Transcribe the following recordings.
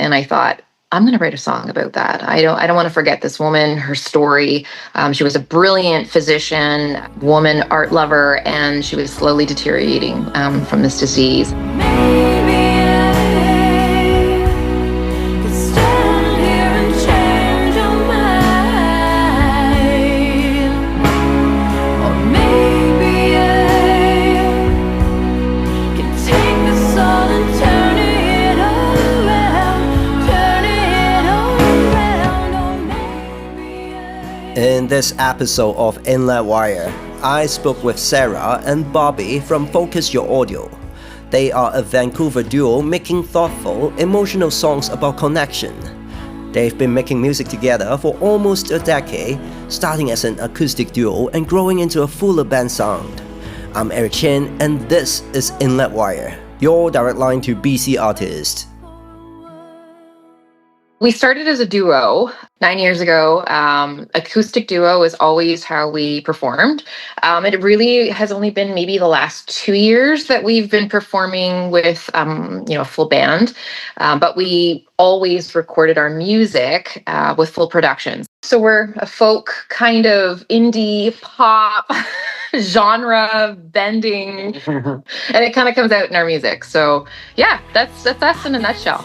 And I thought, I'm going to write a song about that. I don't want to forget this woman, her story. She was a brilliant physician, woman, art lover, and she was slowly deteriorating from this disease. In this episode of Inlet Wire, I spoke with Sarah and Bobby from Focus Your Audio. They are a Vancouver duo making thoughtful, emotional songs about connection. They've been making music together for almost a decade, starting as an acoustic duo and growing into a fuller band sound. I'm Eric Chin, and this is Inlet Wire, your direct line to BC artists. We started as a duo 9 years ago. Acoustic duo is always how we performed. It really has only been maybe the last 2 years that we've been performing with, a full band. But we always recorded our music with full productions. So we're a folk kind of indie pop genre bending, and it kind of comes out in our music. So yeah, that's us in a nutshell.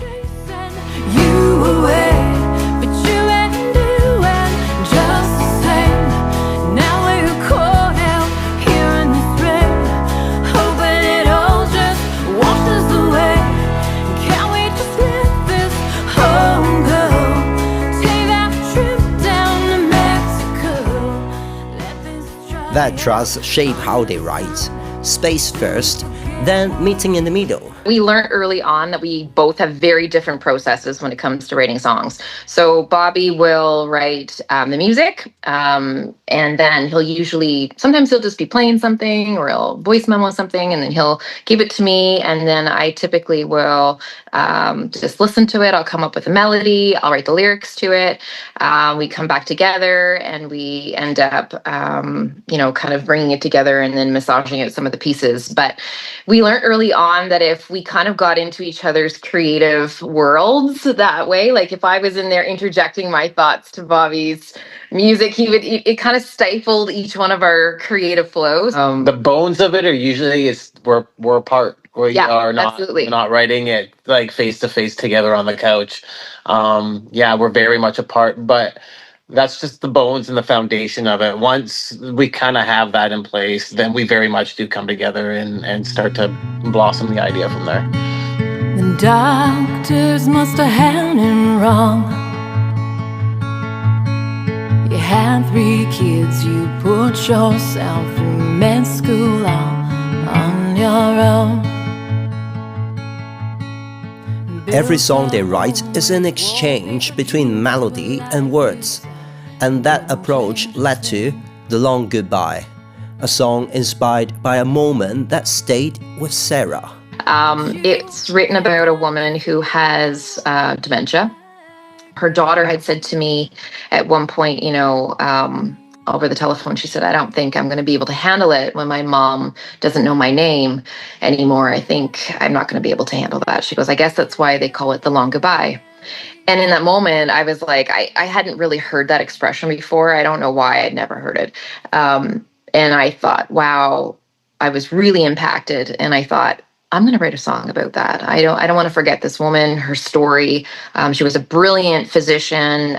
That trust shape how they write. Space first, then meeting in the middle. We learned early on that we both have very different processes when it comes to writing songs. So Bobby will write the music, and then sometimes he'll just be playing something, or he'll voice memo something, and then he'll give it to me, and then I typically will just listen to it. I'll come up with a melody, I'll write the lyrics to it. We come back together, and we end up, kind of bringing it together and then massaging out some of the pieces. But we learned early on that if we kind of got into each other's creative worlds that way, like if I was in there interjecting my thoughts to Bobby's music, it kind of stifled each one of our creative flows. The bones of it are usually we're apart. We are not writing it like face to face together on the couch. We're very much apart, but that's just the bones and the foundation of it. Once we kind of have that in place, then we very much do come together and start to blossom the idea from there. The doctors must have had it wrong. You had 3 kids, you put yourself through med school on your own. Every song they write is an exchange between melody and words. And that approach led to The Long Goodbye, a song inspired by a moment that stayed with Sarah. It's written about a woman who has dementia. Her daughter had said to me at one point, over the telephone, she said, I don't think I'm going to be able to handle it when my mom doesn't know my name anymore. I think I'm not going to be able to handle that. She goes, I guess that's why they call it The Long Goodbye. And in that moment, I was like, I hadn't really heard that expression before. I don't know why I'd never heard it. And I thought, wow, I was really impacted. And I thought, I'm going to write a song about that. I don't want to forget this woman, her story. She was a brilliant physician,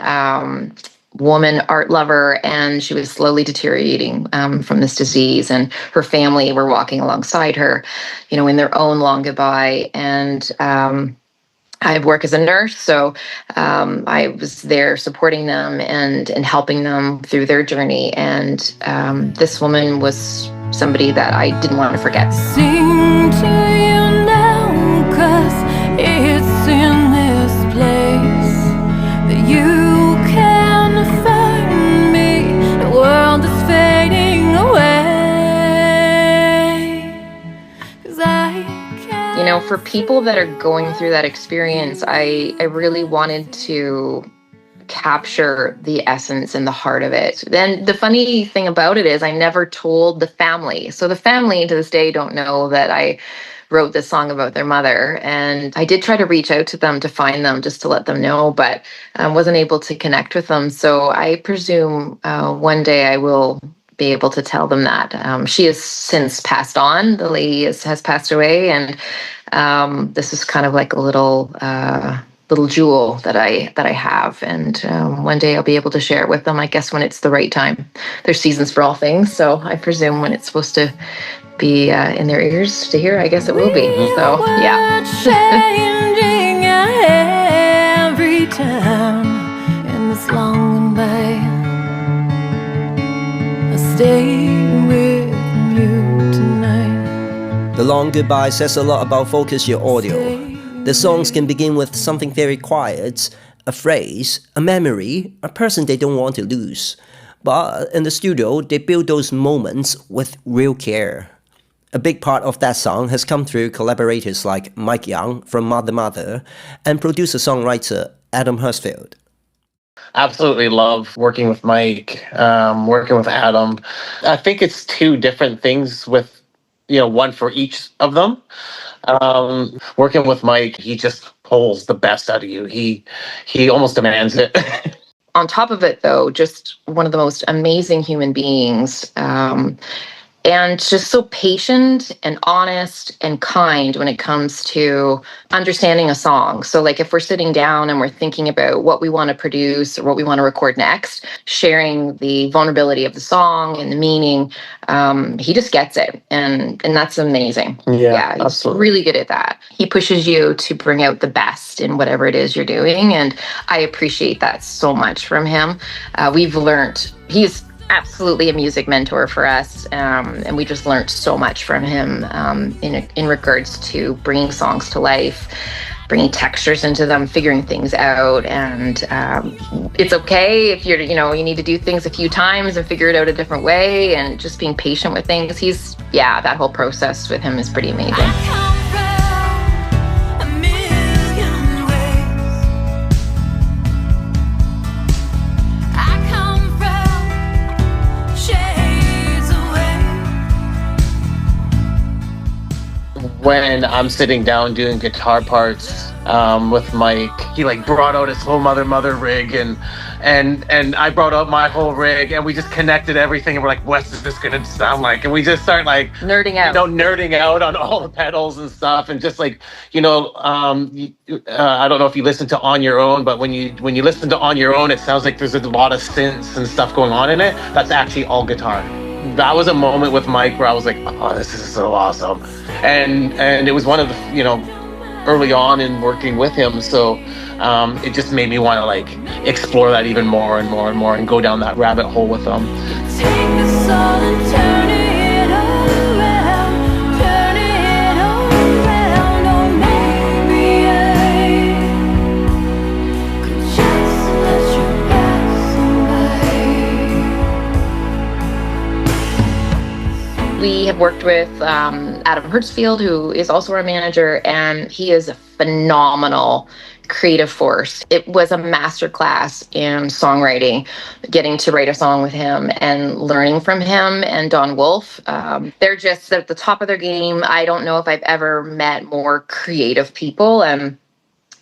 woman, art lover, and she was slowly deteriorating from this disease. And her family were walking alongside her, in their own long goodbye. And I work as a nurse, so I was there supporting them and helping them through their journey. And this woman was somebody that I didn't want to forget. Sing to you now, 'cause it's in this place that you can find me. The world is fading away. 'Cause I can't. For people that are going through that experience, I really wanted to capture the essence and the heart of it. Then the funny thing about it is I never told the family. So the family to this day don't know that I wrote this song about their mother. And I did try to reach out to them to find them, just to let them know, but wasn't able to connect with them. So I presume one day I will be able to tell them that. She has since passed on. The lady has passed away, and this is kind of like a little jewel that I have, and one day I'll be able to share it with them, I guess, when it's the right time. There's seasons for all things, so I presume when it's supposed to be in their ears to hear, I guess it will be. So yeah. Changing every time in this long goodbye. I stay with you tonight. The long goodbye says a lot about Focus Your Audio. The songs can begin with something very quiet, a phrase, a memory, a person they don't want to lose. But in the studio, they build those moments with real care. A big part of that song has come through collaborators like Mike Young from Mother Mother and producer-songwriter Adam Hurstfield. Absolutely love working with Mike, working with Adam. I think it's two different things with, one for each of them. Working with Mike, he just pulls the best out of you. He almost demands it. On top of it, though, just one of the most amazing human beings. And just so patient and honest and kind when it comes to understanding a song. So like if we're sitting down and we're thinking about what we want to produce or what we want to record next, sharing the vulnerability of the song and the meaning, he just gets it. And that's amazing. Yeah, he's absolutely really good at that. He pushes you to bring out the best in whatever it is you're doing. And I appreciate that so much from him. We've learned, he's absolutely a music mentor for us, and we just learned so much from him in regards to bringing songs to life, bringing textures into them, figuring things out. And it's okay if you need to do things a few times and figure it out a different way, and just being patient with things. That whole process with him is pretty amazing. When I'm sitting down doing guitar parts with Mike, he brought out his whole Mother rig, and I brought out my whole rig, and we just connected everything, and we're like, what is this gonna sound like? And we just start nerding out on all the pedals and stuff, and just I don't know if you listen to On Your Own, but when you listen to On Your Own, it sounds like there's a lot of synths and stuff going on in it. That's actually all guitar. That was a moment with Mike where I was like, oh, this is so awesome. And it was one of the, early on in working with him. So it just made me want to explore that even more and more and more and go down that rabbit hole with them. Take us all and turn it around, turn it around. Or maybe I could just let you pass by. We have worked with Adam Hurstfield, who is also our manager, and he is a phenomenal creative force. It was a masterclass in songwriting, getting to write a song with him and learning from him and Don Wolf. They're just at the top of their game. I don't know if I've ever met more creative people, and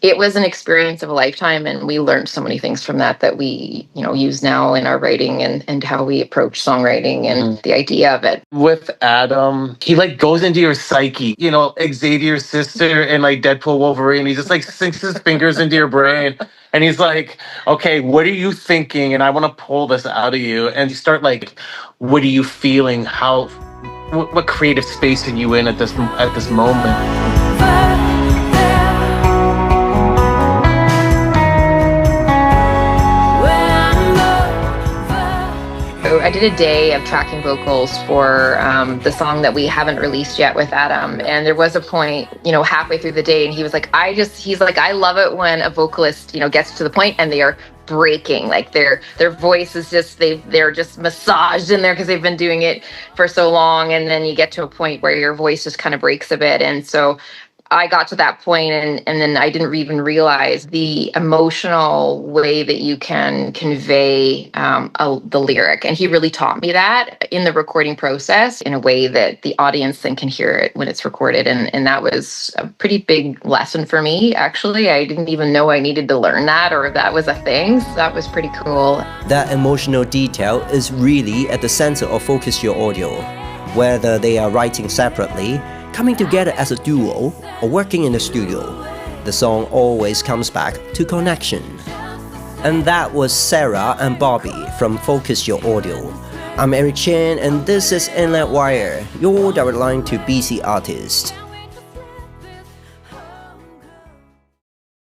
it was an experience of a lifetime, and we learned so many things from that we, use now in our writing and how we approach songwriting and the idea of it. With Adam, he goes into your psyche, Xavier's sister and Deadpool Wolverine. He just sinks his fingers into your brain, and he's like, okay, what are you thinking? And I want to pull this out of you. And you start what are you feeling? What creative space are you in at this moment? I did a day of tracking vocals for the song that we haven't released yet with Adam. And there was a point, halfway through the day, and he was like, I love it when a vocalist, gets to the point and they are breaking. Their voice is just, they're just massaged in there because they've been doing it for so long. And then you get to a point where your voice just kind of breaks a bit. And so I got to that point and then I didn't even realize the emotional way that you can convey the lyric. And he really taught me that in the recording process in a way that the audience then can hear it when it's recorded. And that was a pretty big lesson for me, actually. I didn't even know I needed to learn that or that was a thing. So that was pretty cool. That emotional detail is really at the center of Focus Your Audio. Whether they are writing separately, coming together as a duo, or working in the studio, the song always comes back to connection. And that was Sarah and Bobby from Focus Your Audio. I'm Eric Chen and this is Inlet Wire, your direct line to BC artists.